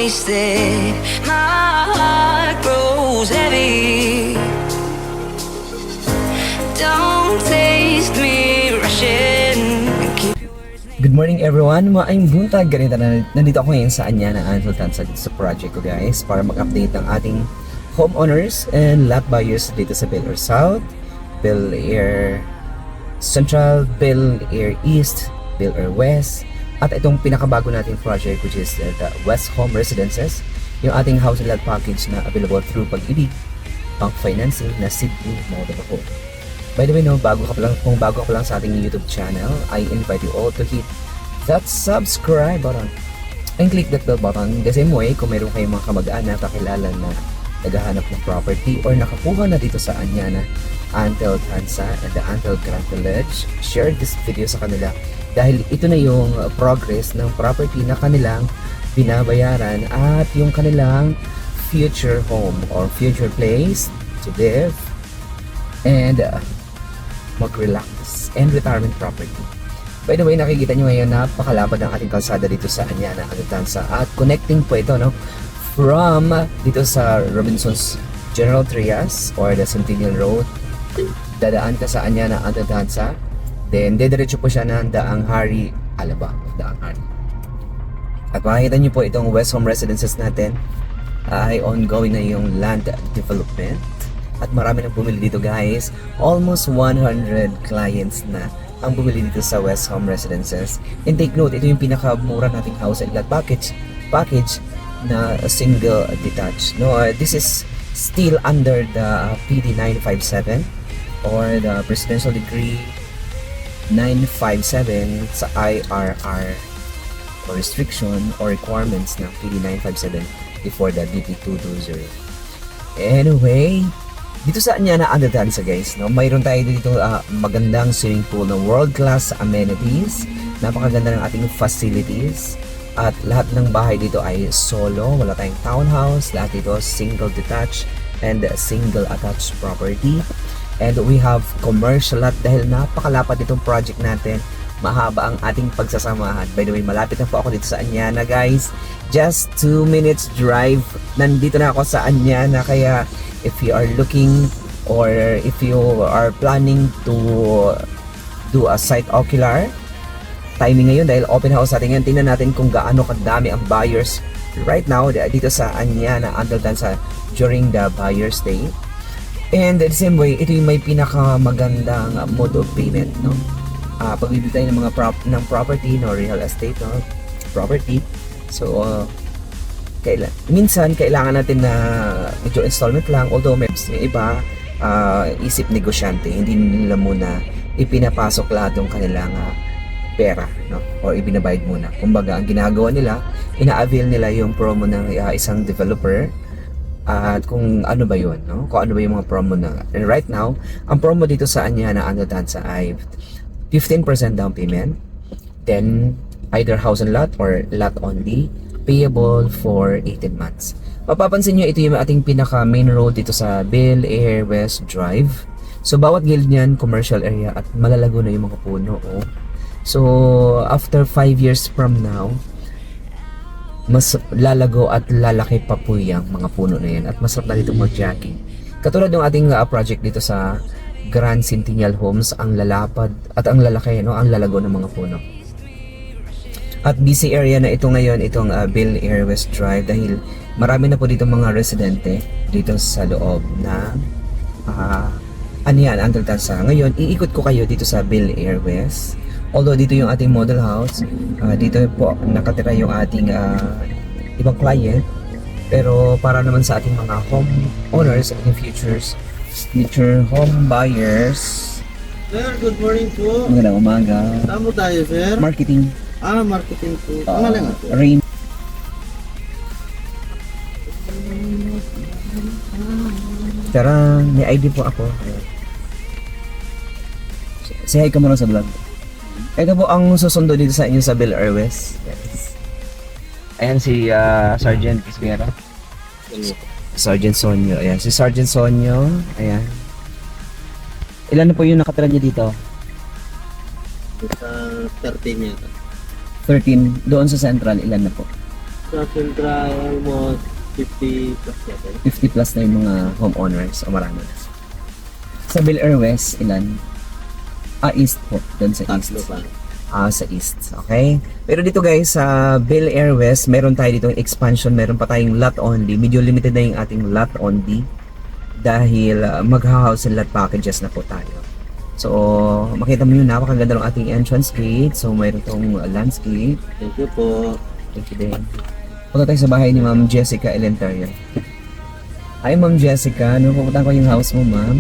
wasted. My heart grows heavy. Don't taste me rushing. Good morning everyone, maayong buntag. Ganito na nandito ako ngayon sa Anyana Ansultan sa project ko guys para mag-update ng ating homeowners and lot buyers dito sa Bel Air South, Bel Air Central, Bel Air East, Bel Air West, at itong pinakabago nating project which is the West Home Residences, yung ating house and lot package na available through Pag-ibig Bank Financing na Sydney Model Home. By the way, kung bago ka lang sa ating YouTube channel, I invite you all to hit that subscribe button and click that bell button. The same way, kung meron kayong mga kamag-anak, kakilala na naghahanap ng property or nakakuha na dito sa Anyana Antel Tanza and the Antel Grand Village, share this video sa kanila dahil ito na yung progress ng property na kanilang binabayaran at yung kanilang future home or future place to live and mag-relax and retirement property. By the way, nakikita nyo ngayon napakalapad ng ating kalsada dito sa Anyana Antansa at connecting po ito from dito sa Robinson's General Trias or the Centennial Road. Dadaan ka sa Anyana Antansa, then dediretso po siya ng Daang Hari, Alaba, Daang Hari. At makikita nyo po itong West Home Residences natin ay ongoing na yung land development. At marami nang bumili dito guys. Almost 100 clients na ang bumili dito sa West Home Residences. And take note, ito yung pinakamura nating house and lot package na single detached. No, this is still under the PD 957 or the Presidential Decree 957 sa IRR or restriction or requirements ng PD 957 before the DP 220. Anyway, dito sa Anyana Antansa guys, mayroon tayo dito magandang swimming pool na world-class amenities, napakaganda ng ating facilities, at lahat ng bahay dito ay solo, wala tayong townhouse, lahat dito single detached and single attached property. And we have commercial lot dahil napakalapad itong project natin, mahaba ang ating pagsasamahan. By the way, malapit na po ako dito sa Anyana guys, just 2 minutes drive, nandito na ako sa Anyana. Kaya if you are looking or if you are planning to do a site ocular, timing ngayon dahil open house natin ngayon. Tingnan natin kung gaano kadami ang buyers right now dito sa Anyana Antansa during the buyer's day. And the same way, ito yung may pinakamagandang mode of payment, no? Pagbibili tayo ng mga property, no, real estate, no, property. So minsan kailangan natin na medyo installment lang, although may iba isip negosyante, hindi nila muna ipinapasok lahat ng kanilang pera, no, or ibinabayad muna. Kumbaga ang ginagawa nila, ina-avail nila yung promo ng isang developer at kung ano ba yun, no, kung ano ba yung mga promo na. And right now ang promo dito sa Anyana Antansa ay 15% down payment, then either house and lot or lot only, payable for 18 months. Mapapansin nyo, ito yung ating pinaka main road dito sa Bel Air West Drive. So bawat gilid niyan commercial area at malalago na yung mga puno. Oh. So after 5 years from now, mas lalago at lalaki pa po yung mga puno na yan at masarap na dito mag-jogging. Katulad ng ating project dito sa Grand Centennial Homes, ang lalapad at ang lalaki, no, ang lalago ng mga puno. At busy area na ito ngayon, itong Bel Air West Drive dahil marami na po dito mga residente dito sa loob na Anyana Antansa. Ngayon, iikot ko kayo dito sa Bel Air West. Although dito yung ating model house, dito po nakatira yung ating ibang client. Pero para naman sa ating mga home owners and future home buyers. Sir, good morning po. Magandang umaga. Saan mo tayo, sir? Marketing. Marketing po. Pangalan nga po. Rain. Tara, may ID po ako. Say hi ka muna sa vlog. Ito po ang susundo dito sa inyo sa Bel Air West. Yes. Ayan si Sergeant Kisbera. Sergeant Sonyo. Ayan, si Sergeant Sonyo. Ayan. Ilan na po yung nakatira niya dito? Sa 13 yata. 13. Doon sa Central, ilan na po? Sa Central, almost 50 plus natin. 50 plus na yung mga homeowners o marami na. Sa Bel Air West, ilan? East po. Doon sa east. Tatlo pa. Sa east. Okay? Pero dito guys, sa Bel Air West, meron tayo dito expansion. Meron pa tayong lot only. Medyo limited na yung ating lot only. Dahil magha-house and lot packages na po tayo. So, makita mo yun, napakaganda ng ating entrance gate. So, mayroon tong landscape. Thank you po. Thank you din. Punta tayo sa bahay ni Ma'am Jessica Elentario. Hi Ma'am Jessica, ano pupunta ko yung house mo, Ma'am?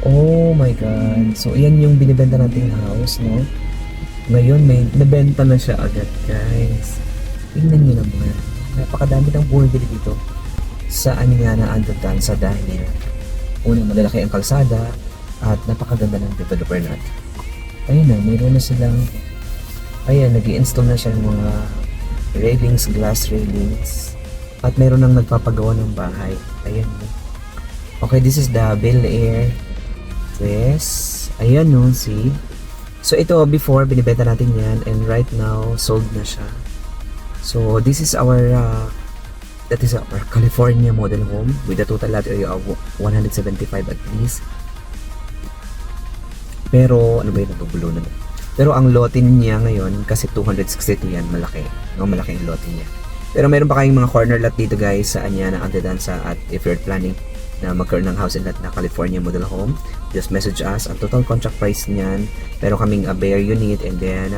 Oh my God. So, iyan yung binibenta nating house, no? Ngayon, may nabenta na siya agad, guys. Tingnan niyo naman. Napakadami ng bumibili dito. Saan nga na andun sa dahil unang malalaki ang kalsada at napakaganda ng developer natin. Ayun na, mayroon na silang ayan, nag-i-install na siya ng mga railings, glass railings at mayroon nang nagpapagawa ng bahay. Ayan. Okay, this is the Bel Air West. Ayan no, see? So ito before binibenta natin yan and right now sold na siya. So this is our that is our California model home with a total lot area of 175 at least. Pero ano ba yun, natubulo na. Pero ang lote niya ngayon kasi 262 yan, malaki. No, malaki ang lote niya. Pero meron pa kayong mga corner lot dito guys sa Anyana Antedansa at if you're planning na magkaroon ng house and lot na California model home, just message us. Ang total contract price niyan, pero kaming a bare unit and then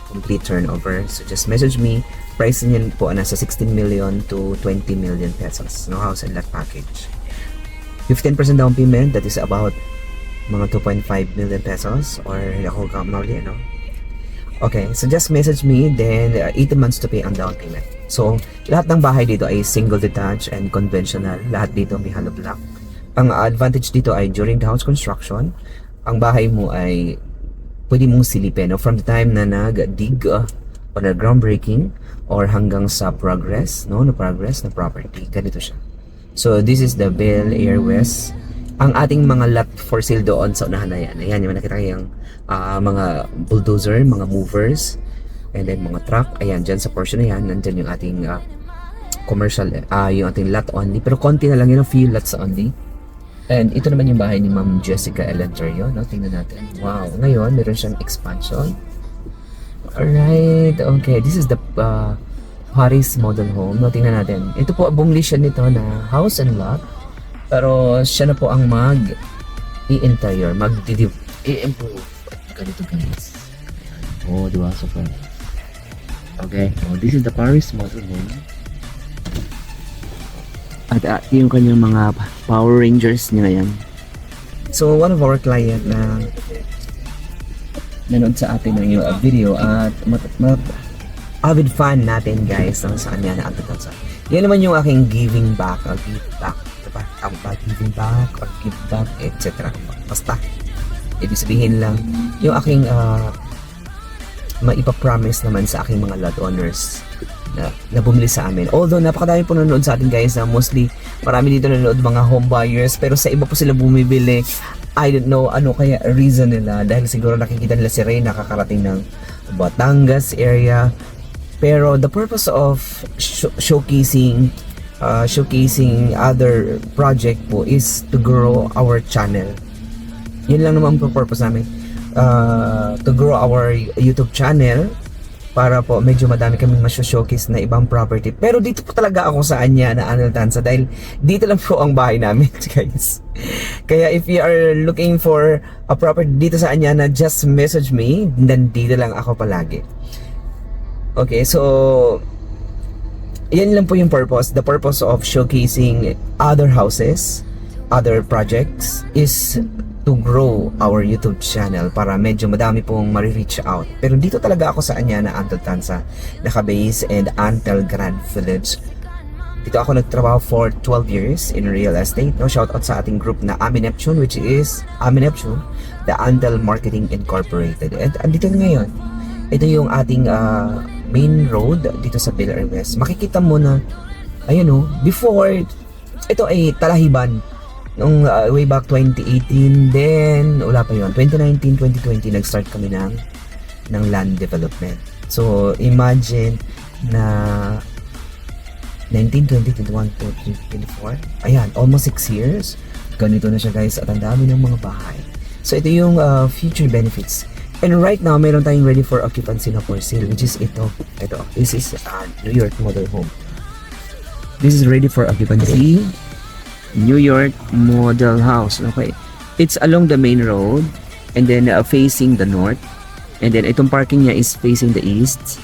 complete turnover. So just message me. Price niyan po nasa 16 million to 20 million pesos. No, house and lot package. 15% down payment, that is about mga 2.5 million pesos or ako kamali, no? Okay, so just message me then 18 months to pay ang down payment. So, lahat ng bahay dito ay single detached and conventional. Lahat dito may hollow block. Ang advantage dito ay during the house construction, ang bahay mo ay pwede mong silipin, no? From the time na nag-dig or groundbreaking or hanggang sa progress, no? Na progress na property. Ganito siya. So, this is the Bel Air West. Ang ating mga lot for sale doon sa unahan na yan. Ayan, yung nakita kayong mga bulldozer, mga movers, and then mga truck. Ayan, dyan sa portion na yan, nandyan yung ating commercial, yung ating lot only. Pero konti na lang yun, a few lots only. And ito naman yung bahay ni Ma'am Jessica Elentario. No? Tingnan natin. Wow, ngayon, meron siyang expansion. Alright, okay. This is the Paris model home. No? Tingnan natin. Ito po, bumili siya nito na house and lot. Pero siya na po ang mag-i-interior, mag-i-improve. Ganito guys. Oh, diba? Super. Okay. Oh, this is the Paris model home. At yung kanyang mga Power Rangers niya yan. So, one of our client na nanood sa atin ng video at avid fan natin guys sa kanya na Antedansa. Yan naman yung aking giving back or give back. Giving back or give back, etc. Basta ibig sabihin lang yung aking maipapromise naman sa aking mga lot owners na bumili sa amin. Although napakadami po nanonood sa atin guys, na mostly marami dito nanonood mga home buyers, pero sa iba po sila bumibili. I don't know ano kaya reason nila, dahil siguro nakikita nila si Ray nakakarating ng Batangas area. Pero the purpose of showcasing other project po is to grow our channel. Yun lang naman po purpose namin, to grow our YouTube channel para po medyo madami kaming ma-showcase na ibang property. Pero dito po talaga ako sa Anyana Antedansa dahil dito lang po ang bahay namin guys. Kaya if you are looking for a property dito sa Anyana, just message me, then dito lang ako palagi. Okay, so yan lang po yung purpose. The purpose of showcasing other houses, other projects is to grow our YouTube channel para medyo madami pong ma-reach out. Pero dito talaga ako sa Anyana Antedansa, naka-base and Antel Grand Village. Dito ako nagtrabaho for 12 years in real estate. No, shout out sa ating group na Ami Neptune, which is Ami Neptune, the Antel Marketing Incorporated. And andito ngayon, ito yung ating main road dito sa Bel Air West. Makikita mo na, ayun o, before, ito ay Talahiban. Nung way back 2018, then wala pa yun, 2019, 2020, nag-start kami ng land development. So, imagine na 19, 20, 21, 22, 24. Ayan, almost 6 years. Ganito na siya guys at ang dami ng mga bahay. So ito yung future benefits. And right now, meron tayong ready for occupancy na for sale, which is ito. Ito, this is New York model home. This is ready for occupancy. New York model house. Okay. It's along the main road and then facing the north. And then itong parking niya is facing the east.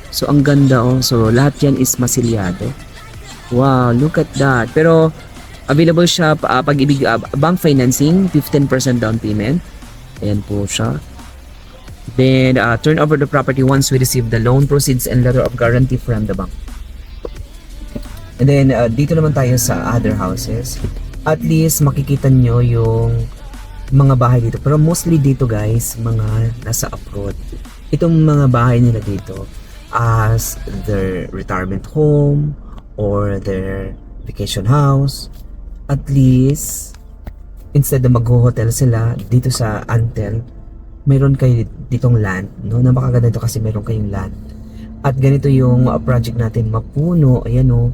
So ang ganda oh. So lahat yan is masilyado. Wow, look at that. Pero available siya pag-ibig bank financing, 15% down payment. Ayan po siya. Then turn over the property once we receive the loan proceeds and letter of guarantee from the bank. And then dito naman tayo sa other houses. At least makikita nyo yung mga bahay dito. Pero mostly dito guys, mga nasa abroad. Itong mga bahay nila dito as their retirement home or their vacation house. At least instead na mag-hotel sila dito sa Antel, mayroon kayo ditong land, no? Napakaganda dito kasi mayroon kayong land. At ganito yung project natin, mapuno. Ayan oh.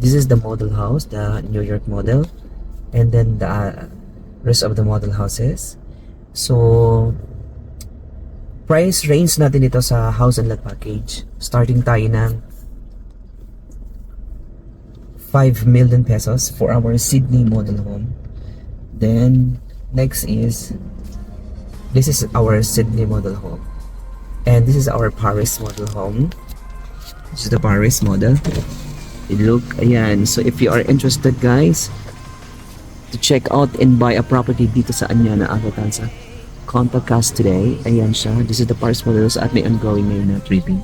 This is the model house, the New York model. And then the rest of the model houses. So price range natin ito sa house and lot package. Starting tayo ng 5 million pesos for our Sydney model home. Then next is this is our Sydney model home. And this is our Paris model home. This is the Paris model. Look, ayan. So if you are interested guys to check out and buy a property dito sa Anyana, Avatanza, contact us today. Ayan siya. This is the Paris models at may ongoing ngayon na tripping.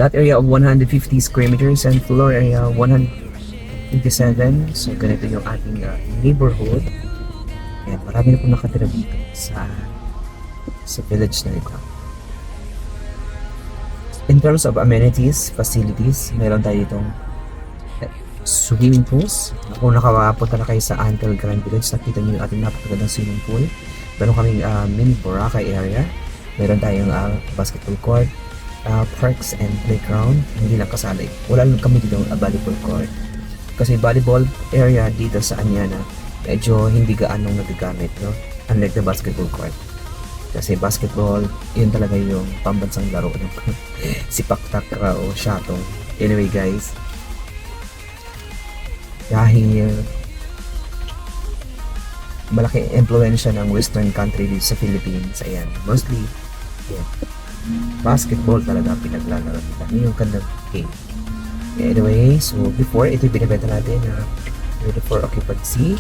Lot area of 150 square meters and floor area 157. So ganito yung ating neighborhood. Ayan, marami na po nakatira dito sa village na ito. In terms of amenities, facilities, meron tayo itong swimming pools. Kung nakapunta na kayo sa Antel Grand Village, nakita niyo yung ating napakagandang swimming pool. Meron kaming mini Boracay area. Meron tayong basketball court, parks and playground. Hindi lang kasali. Wala lang kami dito volleyball court. Kasi volleyball area dito sa Anyana, medyo hindi gaanong nagagamit, no? Unlike the basketball court. Kasi basketball, yun talaga yung pambansang laro ng sipak-takraw o shatong. Anyway guys, dahil malaki impluensya ng western country dito sa Philippines, ayan, mostly yeah, basketball talaga pinaglalaro nila. Yun yung kandang game. Anyway, so before, ito yung binibenta natin na ready for occupancy.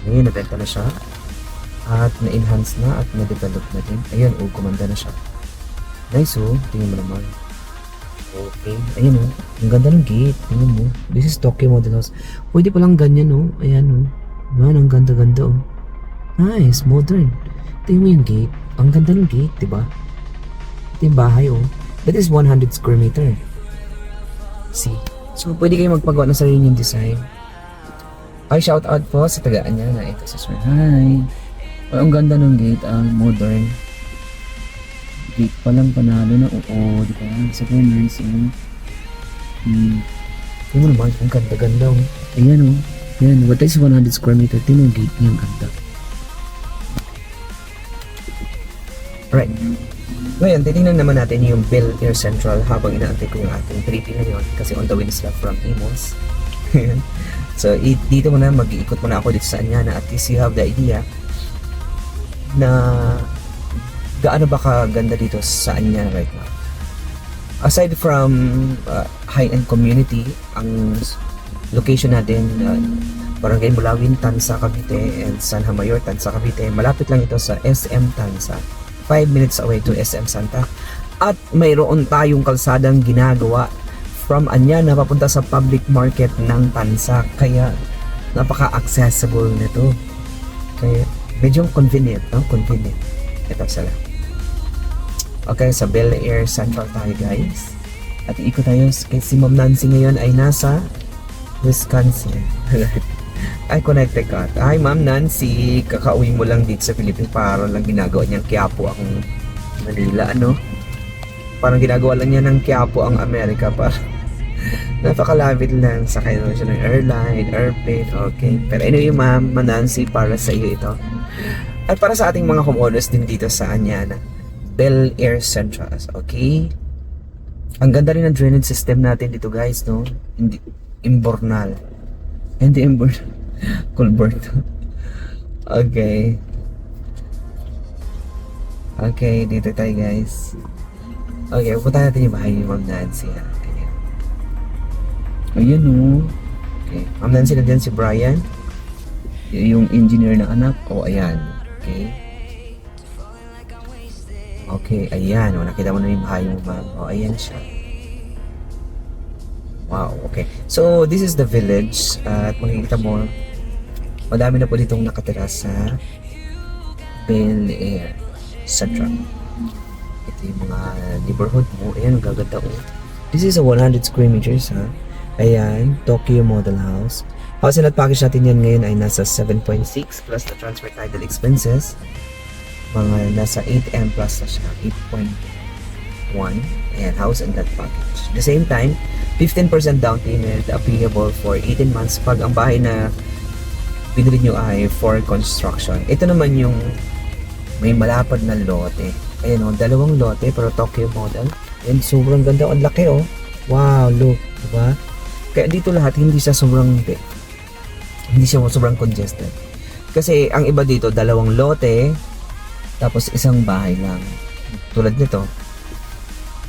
Ngayon, nabenta na siya. At na-enhance na at na-develop na din. Ayan, oh, kumanda na siya. Nice, oh. Tingnan mo naman. Okay. Ayan, oh. Ang ganda ng gate. Tingnan mo. This is Tokyo Model House. Pwede palang ganyan, oh. Ayan, oh. Man, ang ganda-ganda, oh. Nice, modern. Tingnan mo yung gate. Ang ganda ng gate, diba? Ito yung bahay, oh. That is 100 square meter. See? So, pwede kayo magpagawa ng sarili yung design. Ay, shout out po sa tagaan niya na ito sa Sir. Hi! Oh, ang ganda ng gate, modern. Gate pa lang panalo na, oo, di ba? Super nice, oh. Tingnan mo naman, ang ganda-ganda, oh. Ayan, oh. Ayan, what is 100 square meter? Tingnan yung gate niya, ang ganda. Alright. Ngayon, titingnan naman natin yung Bel Air Central habang inaantay ko yung ating tripping ngayon kasi on the way sila from Imus. So, dito muna, mag-iikot muna ako dito sa Anyana at least you have the idea na gaano ba kaganda dito sa Anyana right now. Aside from high-end community, ang location natin, Barangay Mulawin, Tansa, Cavite and San Hamayor, Tansa, Cavite. Malapit lang ito sa SM Tansa. 5 minutes away to SM Santa. At mayroon tayong kalsadang ginagawa from Anyana papunta sa public market ng Tansa. Kaya napaka-accessible nito. Kaya medyo convenient, no? Convenient. Ito sila. Okay, sa Bel Air Central tayo guys. At ikot tayo kay si Ma'am Nancy ngayon ay nasa Wisconsin. Ay, connected ka. Hi Ma'am Nancy, kakauwi mo lang dito sa Philippines para lang ginagawa niyang Quiapo akong Manila, ano? Parang ginagawa lang niya ng Quiapo ang Amerika para napakalapit lang. Sakay naman siya ng airplane, okay. Pero anyway, Ma'am Nancy, para sa iyo ito. At para sa ating mga homeowners din dito sa Anyana, Bel Air Centrals, okay? Ang ganda rin ng drainage system natin dito, guys, no? Hindi imbornal. Hindi imbornal. Culvert. Okay. Okay, dito tayo, guys. Okay, punta natin yung bahay ni Ma'am Nancy. Ayan. Ayan, no? Okay. Ma'am Nancy, nandiyan si Brian. Yung engineer ng anak. Oh, ayan. Okay. Okay, ayan. O, nakita mo na yung bahay mo, ma'am. O, ayan siya. Wow, okay. So, this is the village. At makikita mo, madami na po ditong nakatira sa Bel Air Central. Ito yung mga neighborhood mo. Ayan, ang gaganda ko. This is a 100 square meters, ha? Ayan, Tokyo Model House. House and lot package natin yan ngayon ay nasa 7.6 plus the transfer title expenses. Mga nasa 8M plus na siya, 8.1. Ayan, house and lot package. At the same time, 15% down payment applicable for 18 months pag ang bahay na binili nyo ay for construction. Ito naman yung may malapad na lote. Ayan o, 2 lote pero Tokyo model. And sobrang ganda. Ang laki o. Wow, look. Diba? Kaya dito lahat, hindi siya sobrang congested. Kasi ang iba dito, 2 lote, tapos isang bahay lang. Tulad nito.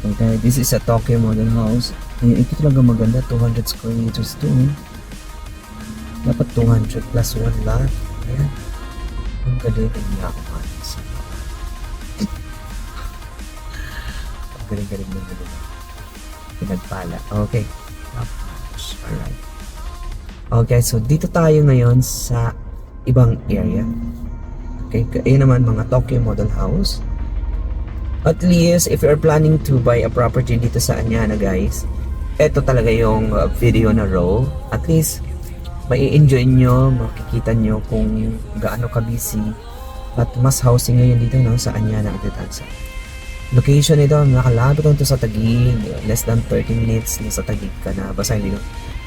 Okay, this is a Tokyo model house. Ayan, ito talaga maganda. 200 square meters to. Dapat 200 plus 1 lot. Ayan. Ang galing niya ako. Galing-galing mo nila. Pinagpala. Okay. Alright. Okay, so dito tayo ngayon sa ibang area. Okay, ayan naman mga Tokyo model house. At least, if you're planning to buy a property dito sa Anyana, guys, eto talaga yung video na row. At least, mai-enjoy nyo, makikita nyo kung gaano ka-busy at mas housing ngayon dito, no, sa Anyana at Detansa. Location nito, nakalapit ito sa Taguig, less than 30 minutes nasa Taguig ka na. Basta hindi,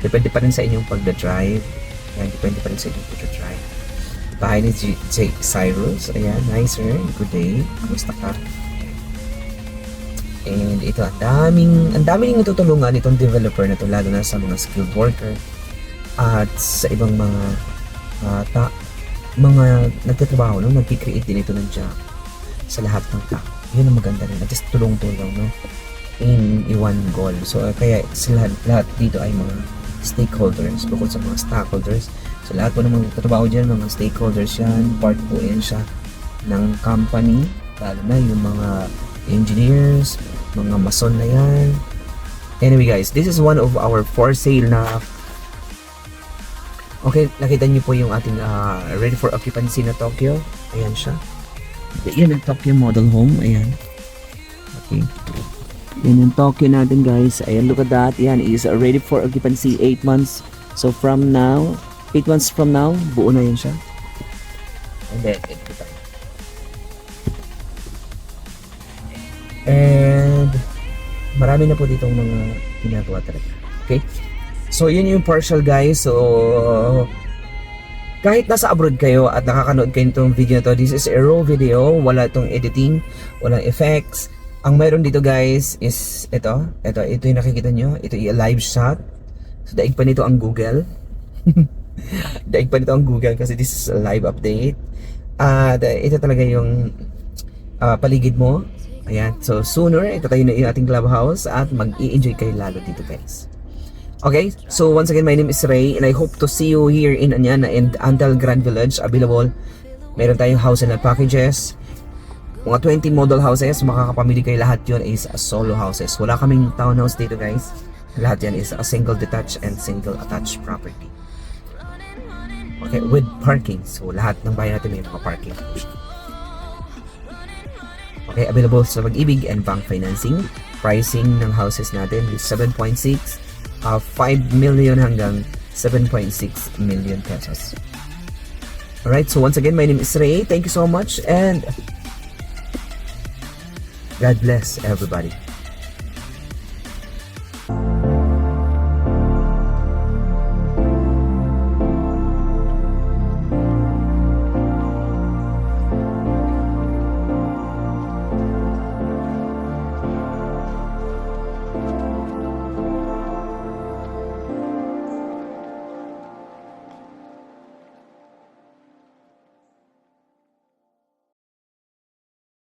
depende pa rin sa inyong pagda-drive. Ayan, depende pa rin sa inyong pagda-drive. Bahay ni Jake Cyrus. Ayan, hi sir, good day. Kamusta ka? And ito, ang daming natutulungan itong developer na ito, lalo na sa mga skilled worker at sa ibang mga nagtatrabaho, no? Nagki-create din ito ng job sa lahat ng tao. Yun ang maganda rin. At least tulong-tulong, no? In one goal. So, kaya sila lahat dito ay mga stakeholders. Bukod sa mga stockholders. So, lahat po ng mga trabaho dyan, mga stakeholders yan. Part po yan siya ng company. Lalo na yung mga engineers, mga mason na yan. Anyway guys, this is one of our for sale na. Okay, nakita niyo po yung ating ready for occupancy na Tokyo. Ayan siya. Yan ang Tokyo model home. Ayan. Okay. Yan yung Tokyo natin, guys. Ayan, look at that. Yan is ready for occupancy 8 months. So from now, 8 months from now, buo na yun siya. And then, ito tayo. And marami na po ditong mga ginagawa talaga. Okay? So yun yung partial, guys. So kahit nasa abroad kayo at nakakanood kayo nitong video na to, this is a raw video, wala itong editing, walang effects. Ang mayroon dito, guys, is ito yung nakikita nyo, ito yung live shot. So daig pa nito ang Google. Daig pa nito ang Google kasi this is a live update. Ito talaga yung paligid mo. Ayan, so sooner, ito tayo na yung ating clubhouse at mag-i-enjoy kayo lalo dito, guys. Okay, so once again, my name is Ray and I hope to see you here in Anyana and Antal Grand Village. Available, meron tayong house and lot packages. Mga 20 model houses, makakapamili kayo, lahat yun is solo houses. Wala kaming townhouse dito, guys. Lahat yan is a single detached and single attached property. Okay, with parking. So lahat ng bahay natin may mga parking. Okay, available sa Pag-ibig and bank financing. Pricing ng houses natin is 7.6, 5 million hanggang 7.6 million pesos. Alright, so once again, my name is Ray. Thank you so much and God bless everybody.